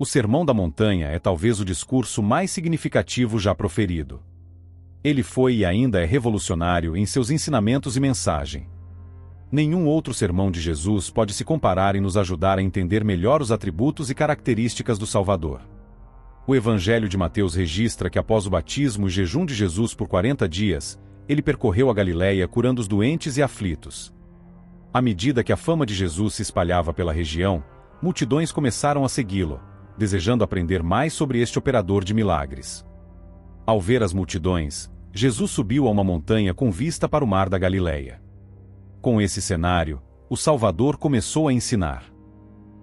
O Sermão da Montanha é talvez o discurso mais significativo já proferido. Ele foi e ainda é revolucionário em seus ensinamentos e mensagem. Nenhum outro sermão de Jesus pode se comparar em nos ajudar a entender melhor os atributos e características do Salvador. O Evangelho de Mateus registra que após o batismo e jejum de Jesus por 40 dias, ele percorreu a Galileia curando os doentes e aflitos. À medida que a fama de Jesus se espalhava pela região, multidões começaram a segui-lo, desejando aprender mais sobre este operador de milagres. Ao ver as multidões, Jesus subiu a uma montanha com vista para o mar da Galileia. Com esse cenário, o Salvador começou a ensinar.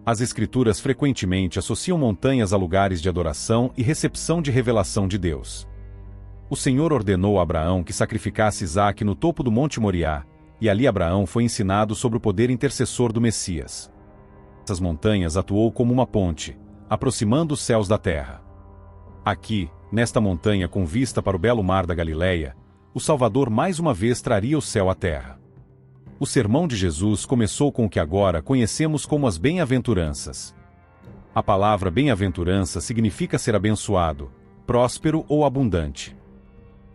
As Escrituras frequentemente associam montanhas a lugares de adoração e recepção de revelação de Deus. O Senhor ordenou a Abraão que sacrificasse Isaque no topo do Monte Moriá, e ali Abraão foi ensinado sobre o poder intercessor do Messias. Essas montanhas atuou como uma ponte, aproximando os céus da terra. Aqui, nesta montanha com vista para o belo mar da Galileia, o Salvador mais uma vez traria o céu à terra. O sermão de Jesus começou com o que agora conhecemos como as bem-aventuranças. A palavra bem-aventurança significa ser abençoado, próspero ou abundante.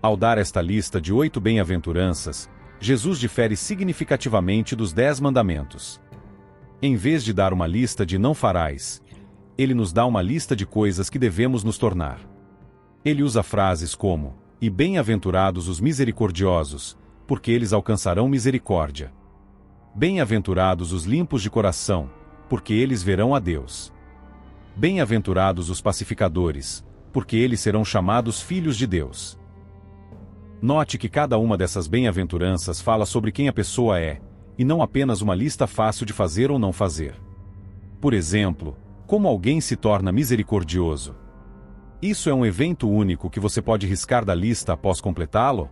Ao dar esta lista de 8 bem-aventuranças, Jesus difere significativamente dos 10 mandamentos. Em vez de dar uma lista de não farás, ele nos dá uma lista de coisas que devemos nos tornar. Ele usa frases como, e bem-aventurados os misericordiosos, porque eles alcançarão misericórdia. Bem-aventurados os limpos de coração, porque eles verão a Deus. Bem-aventurados os pacificadores, porque eles serão chamados filhos de Deus. Note que cada uma dessas bem-aventuranças fala sobre quem a pessoa é, e não apenas uma lista fácil de fazer ou não fazer. Por exemplo, como alguém se torna misericordioso? Isso é um evento único que você pode riscar da lista após completá-lo?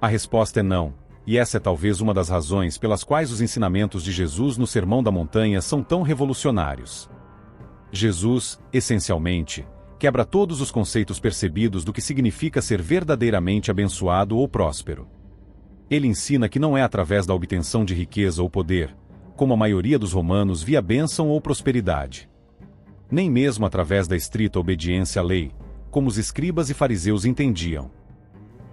A resposta é não, e essa é talvez uma das razões pelas quais os ensinamentos de Jesus no Sermão da Montanha são tão revolucionários. Jesus, essencialmente, quebra todos os conceitos percebidos do que significa ser verdadeiramente abençoado ou próspero. Ele ensina que não é através da obtenção de riqueza ou poder, como a maioria dos romanos via bênção ou prosperidade. Nem mesmo através da estrita obediência à lei, como os escribas e fariseus entendiam.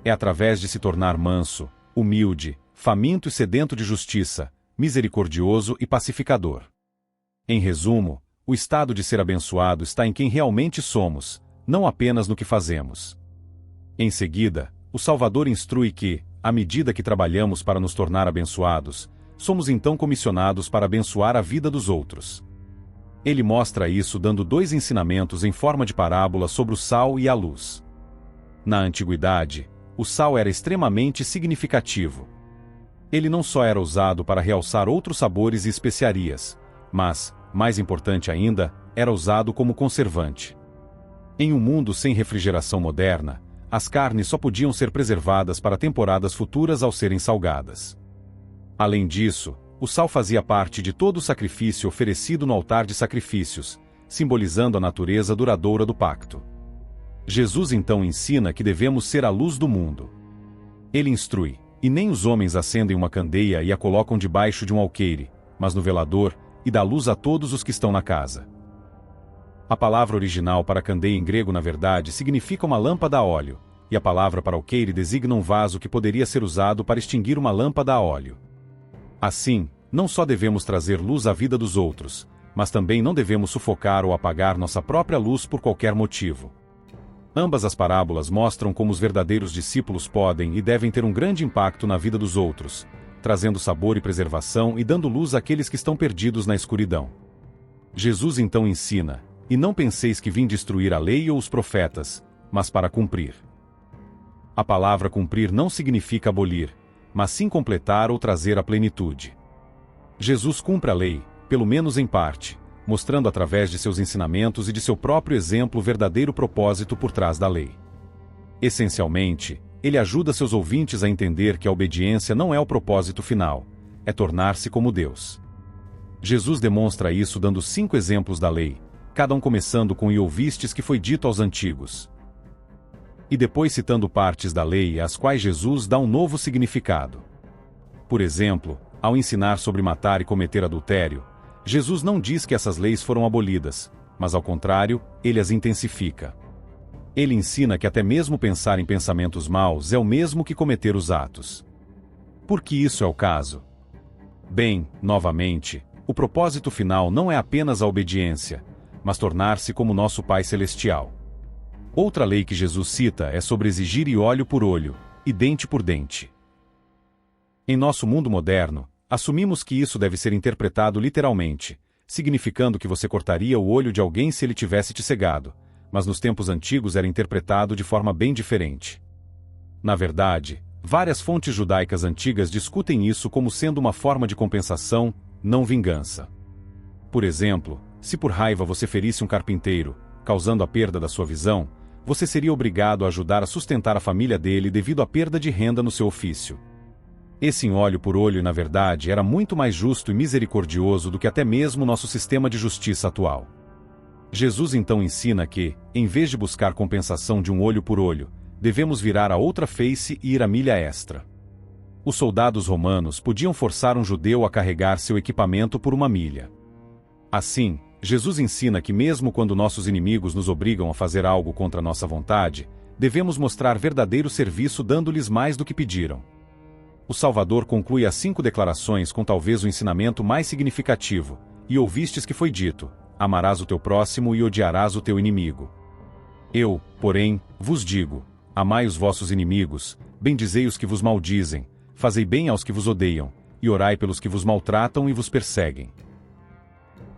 É através de se tornar manso, humilde, faminto e sedento de justiça, misericordioso e pacificador. Em resumo, o estado de ser abençoado está em quem realmente somos, não apenas no que fazemos. Em seguida, o Salvador instrui que, à medida que trabalhamos para nos tornar abençoados, somos então comissionados para abençoar a vida dos outros. Ele mostra isso dando 2 ensinamentos em forma de parábola sobre o sal e a luz. Na antiguidade, o sal era extremamente significativo. Ele não só era usado para realçar outros sabores e especiarias, mas, mais importante ainda, era usado como conservante. Em um mundo sem refrigeração moderna, as carnes só podiam ser preservadas para temporadas futuras ao serem salgadas. Além disso, o sal fazia parte de todo o sacrifício oferecido no altar de sacrifícios, simbolizando a natureza duradoura do pacto. Jesus então ensina que devemos ser a luz do mundo. Ele instrui, e nem os homens acendem uma candeia e a colocam debaixo de um alqueire, mas no velador, e dá luz a todos os que estão na casa. A palavra original para candeia em grego na verdade significa uma lâmpada a óleo, e a palavra para alqueire designa um vaso que poderia ser usado para extinguir uma lâmpada a óleo. Assim, não só devemos trazer luz à vida dos outros, mas também não devemos sufocar ou apagar nossa própria luz por qualquer motivo. Ambas as parábolas mostram como os verdadeiros discípulos podem e devem ter um grande impacto na vida dos outros, trazendo sabor e preservação e dando luz àqueles que estão perdidos na escuridão. Jesus então ensina, e não penseis que vim destruir a lei ou os profetas, mas para cumprir. A palavra cumprir não significa abolir, mas sim completar ou trazer à plenitude. Jesus cumpre a lei, pelo menos em parte, mostrando através de seus ensinamentos e de seu próprio exemplo o verdadeiro propósito por trás da lei. Essencialmente, ele ajuda seus ouvintes a entender que a obediência não é o propósito final, é tornar-se como Deus. Jesus demonstra isso dando 5 exemplos da lei, cada um começando com "e ouvistes que foi dito aos antigos", e depois citando partes da lei às quais Jesus dá um novo significado. Por exemplo, ao ensinar sobre matar e cometer adultério, Jesus não diz que essas leis foram abolidas, mas ao contrário, ele as intensifica. Ele ensina que até mesmo pensar em pensamentos maus é o mesmo que cometer os atos. Por que isso é o caso? Bem, novamente, o propósito final não é apenas a obediência, mas tornar-se como nosso Pai Celestial. Outra lei que Jesus cita é sobre exigir olho por olho, e dente por dente. Em nosso mundo moderno, assumimos que isso deve ser interpretado literalmente, significando que você cortaria o olho de alguém se ele tivesse te cegado, mas nos tempos antigos era interpretado de forma bem diferente. Na verdade, várias fontes judaicas antigas discutem isso como sendo uma forma de compensação, não vingança. Por exemplo, se por raiva você ferisse um carpinteiro, causando a perda da sua visão, você seria obrigado a ajudar a sustentar a família dele devido à perda de renda no seu ofício. Esse olho por olho, na verdade, era muito mais justo e misericordioso do que até mesmo nosso sistema de justiça atual. Jesus então ensina que, em vez de buscar compensação de um olho por olho, devemos virar a outra face e ir a milha extra. Os soldados romanos podiam forçar um judeu a carregar seu equipamento por uma milha. Assim, Jesus ensina que mesmo quando nossos inimigos nos obrigam a fazer algo contra nossa vontade, devemos mostrar verdadeiro serviço dando-lhes mais do que pediram. O Salvador conclui as 5 declarações com talvez o ensinamento mais significativo: e ouvistes que foi dito, amarás o teu próximo e odiarás o teu inimigo. Eu, porém, vos digo, amai os vossos inimigos, bendizei os que vos maldizem, fazei bem aos que vos odeiam, e orai pelos que vos maltratam e vos perseguem.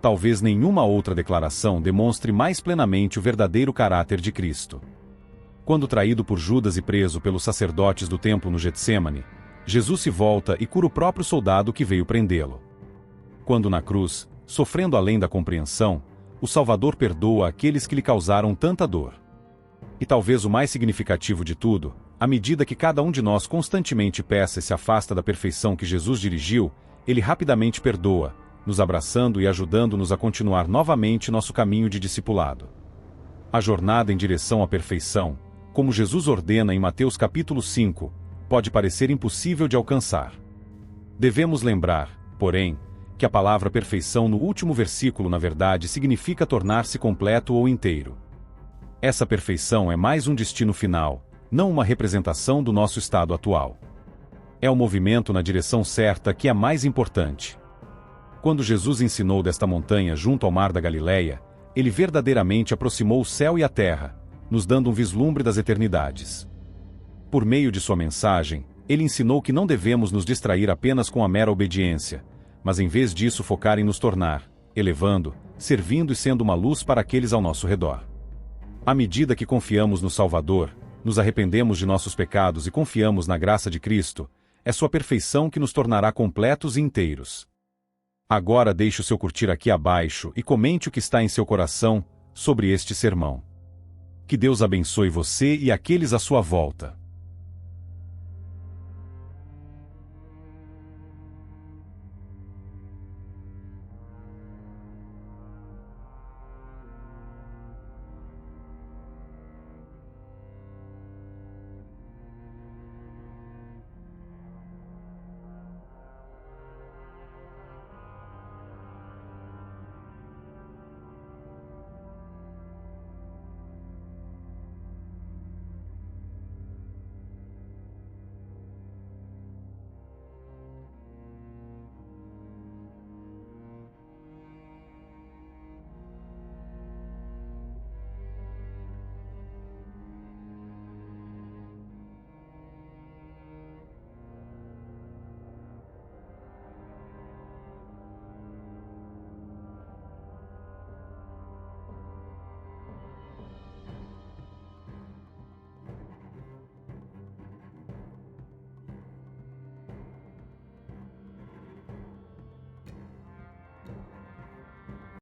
Talvez nenhuma outra declaração demonstre mais plenamente o verdadeiro caráter de Cristo. Quando traído por Judas e preso pelos sacerdotes do templo no Getsêmani, Jesus se volta e cura o próprio soldado que veio prendê-lo. Quando na cruz, sofrendo além da compreensão, o Salvador perdoa aqueles que lhe causaram tanta dor. E talvez o mais significativo de tudo, à medida que cada um de nós constantemente peça e se afasta da perfeição que Jesus dirigiu, ele rapidamente perdoa, nos abraçando e ajudando-nos a continuar novamente nosso caminho de discipulado. A jornada em direção à perfeição, como Jesus ordena em Mateus capítulo 5, pode parecer impossível de alcançar. Devemos lembrar, porém, que a palavra perfeição no último versículo na verdade significa tornar-se completo ou inteiro. Essa perfeição é mais um destino final, não uma representação do nosso estado atual. É o movimento na direção certa que é mais importante. Quando Jesus ensinou desta montanha junto ao mar da Galileia, ele verdadeiramente aproximou o céu e a terra, nos dando um vislumbre das eternidades. Por meio de sua mensagem, ele ensinou que não devemos nos distrair apenas com a mera obediência, mas em vez disso focar em nos tornar, elevando, servindo e sendo uma luz para aqueles ao nosso redor. À medida que confiamos no Salvador, nos arrependemos de nossos pecados e confiamos na graça de Cristo, é sua perfeição que nos tornará completos e inteiros. Agora deixe o seu curtir aqui abaixo e comente o que está em seu coração sobre este sermão. Que Deus abençoe você e aqueles à sua volta.